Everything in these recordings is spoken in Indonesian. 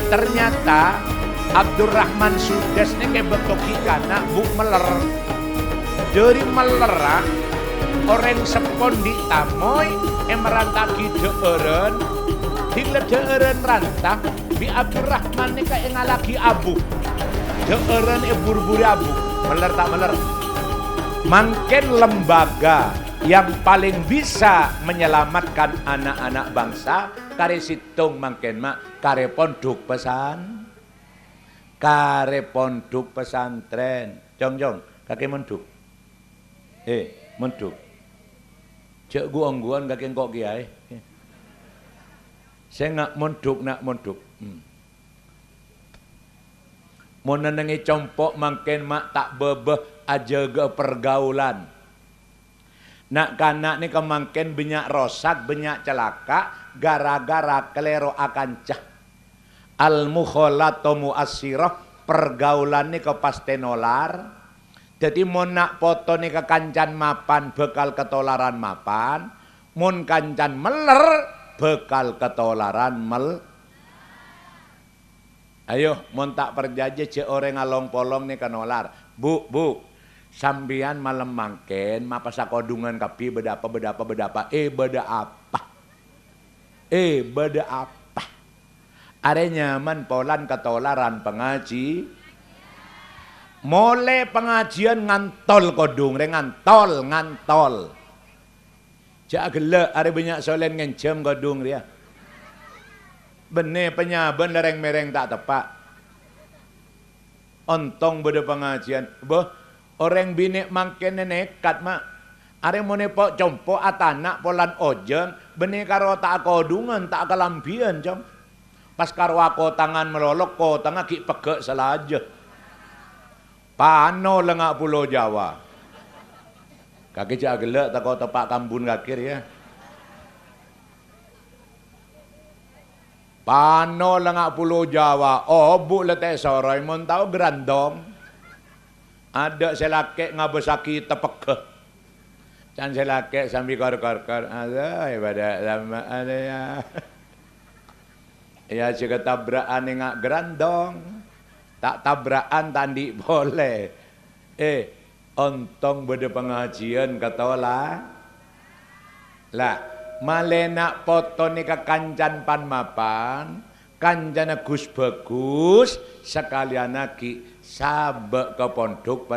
Ternyata Abdurrahman Sudes ini kayak betoki kana bu meler. Dari melerah orang sepon di tamoy merantaki deeren. Hingga deeren rantah bi Abdurrahman ini kayak ngalaki abu. Deeren buru-buru abu. Meler tak meler. Mungkin lembaga yang paling bisa menyelamatkan anak-anak bangsa kare situng mangken mak kare pondok pesantren jong kaki menduk menduk cek guang kaki kok kiai saya nak menduk mau nenengi compok mangken mak tak bebeh aja ke pergaulan. Nak kanak ni kemangken banyak rosak, banyak celaka, gara-gara kelero akan cah. Al-mukholatu mu'assirah, pergaulan ni kepaste nolar. Jadi mau nak foto ni ke kancan mapan, bekal ketolaran mapan. Mun kancan meler, bekal ketolaran Ayo, mau tak perjaje cek orang ngalong polong ni kenolar. Bu, sambian malam mangken mapasa kodungan kapi beda apa beda apa are nyaman polan ketolaran pengaji mole pengajian ngantol kodung ngantol jak gelek are banyak solen ngencem kodung dia bene penyaban lereng mereng tak tepak ontong beda pengajian orang bini mangken nekat mak. Are mo nepok compo atanak polan ojeng beni karo tak kodungan tak kelambian com. Pas karo aku tangan melolok ko tangan ki pegek selaja. Pano lengak Pulau Jawa. Kaki jak gelek tak kau tepak kambun kakir ya. Pano lengak Pulau Jawa. Oh bu letek soroi mon tau grandong. Ada selakek ngabesaki tepeke. Can selakek sambil kar-kar. Ada ibadah lama ada ya. Ya jika tabrakan ngak gerandong. Tak tabrakan tandi boleh. Ontong beda pengajian katola. Lah, malena foto ni ke kancan pan mapan. Kanjana Gus bagus sekalian lagi sabek ke pondok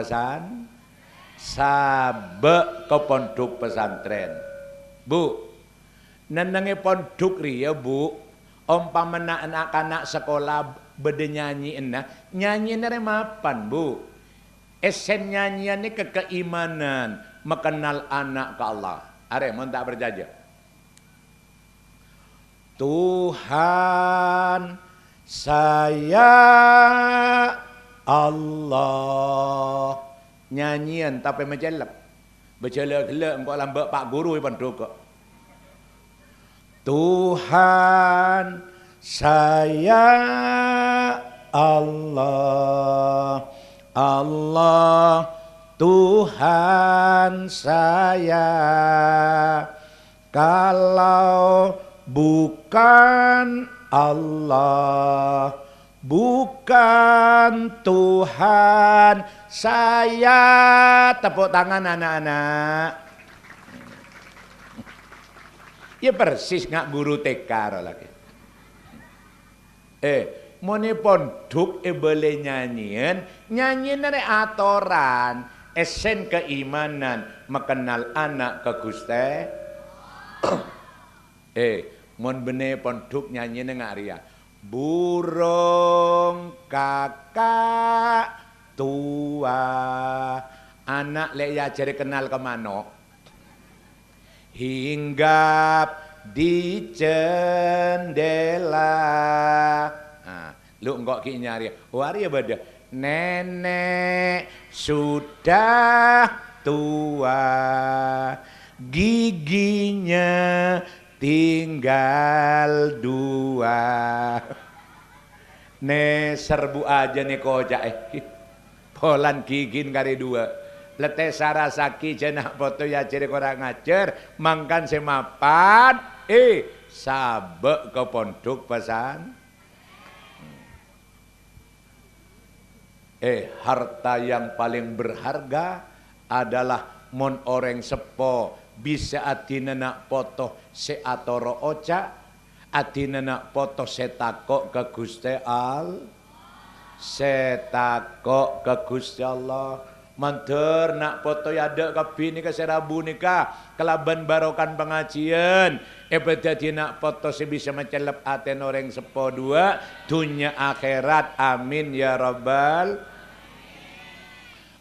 pesantren. Bu, nenenge pondok ria bu, umpamana anak-anak sekolah bede nyanyi nyanyi nere mapan bu. Esen nyanyian ini keimanan, mengenal anak ke Allah. Are mau tak berjajah. Tuhan saya Allah nyanyian tapi menjelek gelek engkau lambak pak guru ipan doko Tuhan saya Allah Tuhan saya kalau bukan Allah, bukan Tuhan saya. Tepuk tangan anak-anak. Ya persis ngak guru TK lagi. Mone pondok boleh nyanyian dari atoran, esen keimanan, mengenal anak ke Gusti. Mon bene pondok nyanyi nengak ria. Burung kakak tua. Anak lek ya jari kenal kemana. Hinggap di jendela. Nah, lu enggak ki nyari. Wari ya bada. Nenek sudah tua. Giginya tinggal 2. Ne serbu aja nih kojak polan gigin kari 2. Leteh sarasaki jenak foto ya ciri korang ngajar mangkan semapan sabek ke pondok pesan. Harta yang paling berharga adalah mon orang sepo bisa atina nak foto se atoro oca, atina nak foto setako ke Gusti Allah, setako ke Gusti Allah. Manter nak foto yada ke bini ke serabu nikah kelaban barokan pengajian dadi nak foto se bisa mencelep aten orang sepo dua dunia akhirat, amin ya rabbal.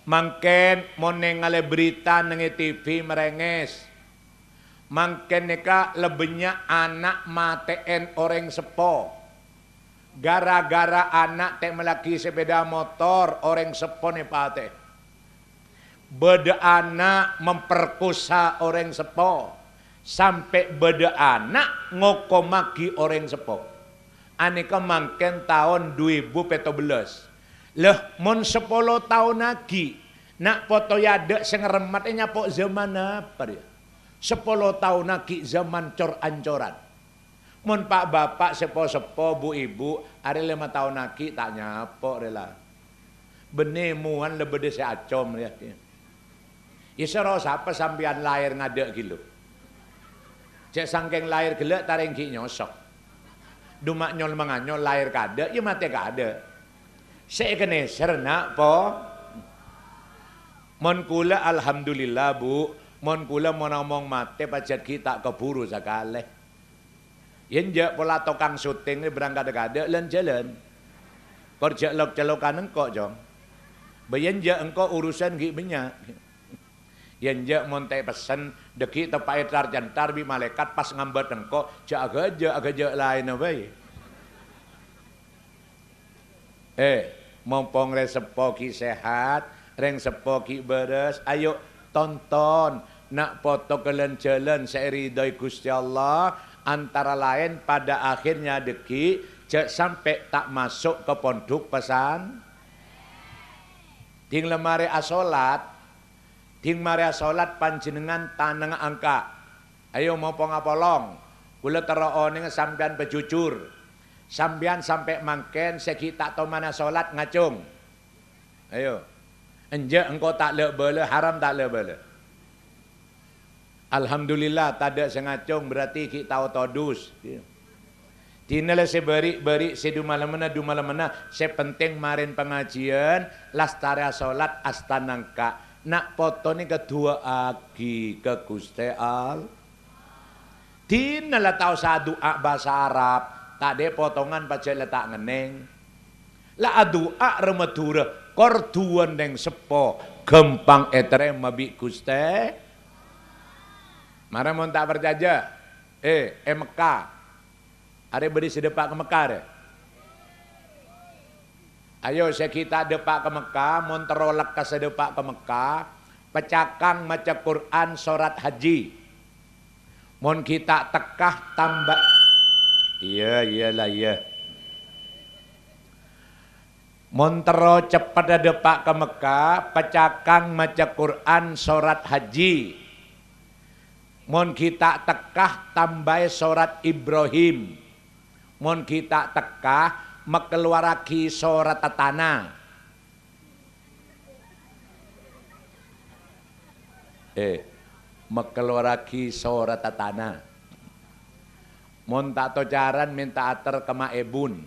Mangken moneng ngale berita nang TV merenges mangken neka lebenya anak mateen orang sepo gara-gara anak teh melaki sepeda motor orang sepo nih pate beda anak memperkosa orang sepo sampai beda anak ngokomaki orang sepo. Aneka mangken tahun 2017. Leh mon 10 tahun lagi nak foto yada sing remat nyapok zaman apa dia? 10 tahun lagi zaman cor-ancoran. Mon pak bapak sepo-sepo bu ibu ada 5 tahun lagi tak nyapok rela. Benemuan lebede se acom ya. Isero sapa sampean lahir ngadek gitu. Cek sangking lahir gelek taring ki nyosok. Dumak nyol manganyol lahir kadek ya mate kadek. Saya kena serna po. Mon kula alhamdulillah bu, mon kula mau ngomong mate pajak kita keburu sekali. Yen je pola tokang syuting ni berangkat dekade len jalan. Kerja lok-celokan engkau jong. Bayan je engkau urusan gi banyak. Yen je montai pesen deki tepai tarjantar bi malaikat pas ngambat engkau jaga aja lain apa mompong resepoki sehat, reng sepoki beres, ayo tonton nak foto kelen jalan seiridoi Gusti Allah antara lain pada akhirnya deki sampai tak masuk ke pondok pesan ting lemari asolat ting mari asolat panjenengan tanang angka ayo mompong apolong kula teroone sampean bejujur sampean sampai mangken sekita to mana salat ngacung. Ayo. Enje engkau tak lek bele haram tak lek bele. Alhamdulillah tak ada sengacung berarti kita otodus. Dinale seberi sedu malam mana se penting marin pengajian lastare salat astanangka nak foto ni kedua agi ke Gusti Allah. Dinale tau sadua bahasa Arab tak ada potongan pacak letak ngeneng. La adua remetura korduan deng sepo gempang etere mabi Gusti. Mara mon tak percaya. Mekah. Are beri sedepak ke Mekah deh. Ayo kita depak ke Mekah, mon terolak ke sedepak ke Mekah, pecakang maca Quran surat haji. Mon kita tekah tambah iyalah. Montero cepat depak ke Mekah, pecakang maca Quran surat haji. Mon kita tekah tambah surat Ibrahim. Mon kita tekah mekeluaraki surat Tatana. Mekeluaraki surat Tatana. Mon tak tocaran minta ater ke Maebun.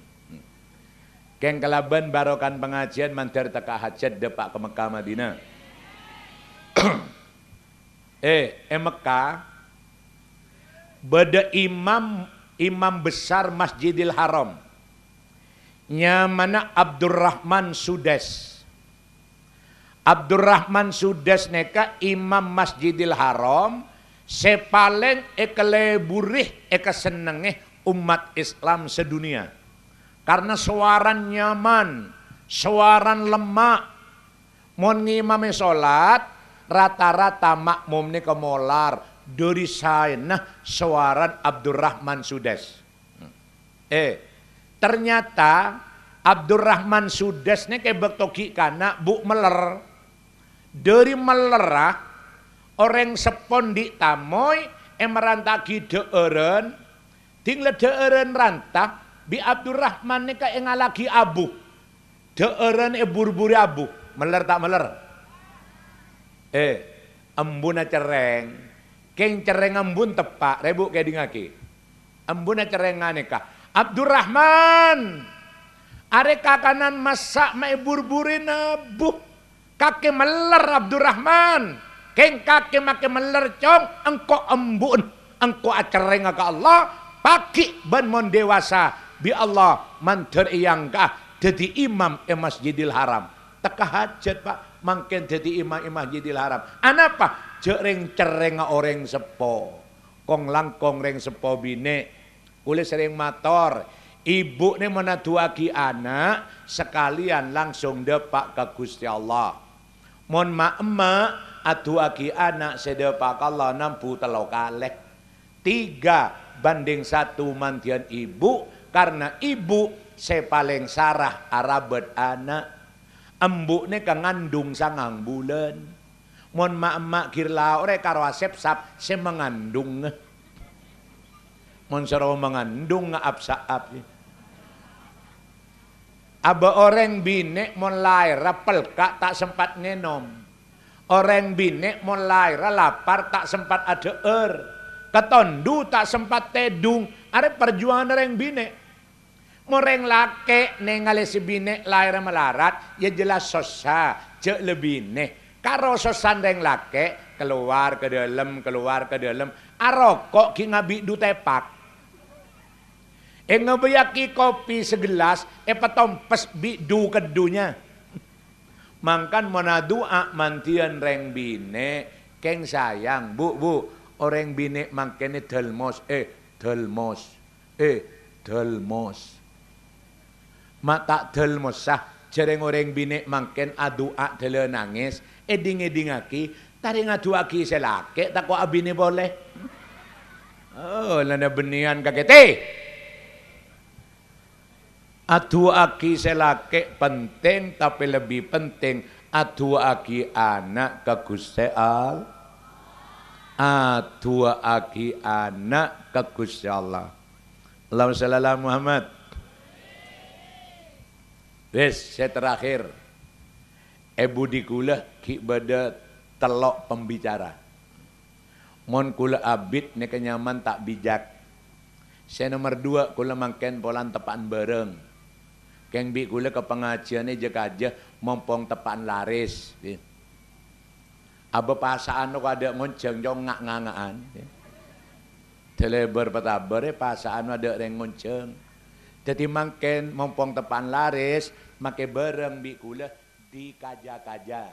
Keng kelaban barokan pengajian mandir teka hajat depak ke Mekah Madinah. Mekah beda imam besar Masjidil Haram. Nyamana Abdurrahman Sudes. Abdurrahman Sudes neka imam Masjidil Haram sepaling ekeleburih ekesenengeh umat Islam sedunia. Karena suaran nyaman, suaran lemak. Mon ngimame salat rata-rata makmum ni kemolar dari saenah suaran Abdurrahman Sudes. Ternyata Abdurrahman Sudes ni kebek toki kana bu meler. Dari melerah orang sepon di tamoy merantaki deeren. Tinggal deeren rantah bi Abdurrahman ni ka engalagi abu. Deeren burburi abu, meler tak meler. Embuna cereng, keng cereng embun tepak, rebu kayak dingaki. Embuna cereng aneka. Abdurrahman, areka kanan masak mai burburi nabu, kaki meler Abdurrahman, keng kaki make meler cong, engko embun, engko acereng ke Allah, pagi ban mon dewasa, bi Allah manter iyangkah. Jadi imam Masjidil Haram. Teka hajat Pak, mangken jadi imam Masjidil Haram. Anapa? Jereng cereng orang sepo. Kong langkong reng sepo bine. Kule sering mator. Ibu ne menaduaki anak sekalian langsung depak ke Gusti Allah. Mon ma-emak aduaki anak sedepak Allah 60 telo kalih. 3 banding 1 mantian ibu karena ibu saya paling sarah arabet anak. Embuk ne kangandung sangang bulan. Mon mak-mak kirla ore karo asep sap se mengandung. Mon sero mengandung ngaap-saap. Aba orang bine mon lahir pelka tak sempat ngenom. Orang bine mon lahir lapar tak sempat adeer. Ketondu tak sempat tedung. Are perjuangan orang bine. Moreng lake nengale si bine lahir melarat ya jelas sosa cek lebih nih karo sosan reng lake keluar ke dalam arokok ki ngabi du tepak ngebeyaki kopi segelas petompes bi du kedunya mangkan monadua mantian reng bine keng sayang bu orang bine mangkene delmos mata del mosah jereng orang bine mangken adua dele nangis eding-edingaki tari ngaduaki selake tak kok abine boleh oh lana benian kakete aduaki selake penting tapi lebih penting aduaki anak ke Gusti Allah aduaki anak ke Gusti Allah Allahumma shalli ala Muhammad. Wes, saya terakhir. Budi kula ki bada telok pembicara. Mon kula abid ne kenyaman tak bijak. Saya nomor 2 kula mangken polan tepaan bareng. Keng bi kula ke pengajian jek aja mompong tepaan laris. Aba pasaan kok ada ngonceng jong ngak-ngangaan. Teleber petaber pasaan ada reng ngonceng. Jadi mangken mompong tepan laris make bareng bi kula di kaja-kaja.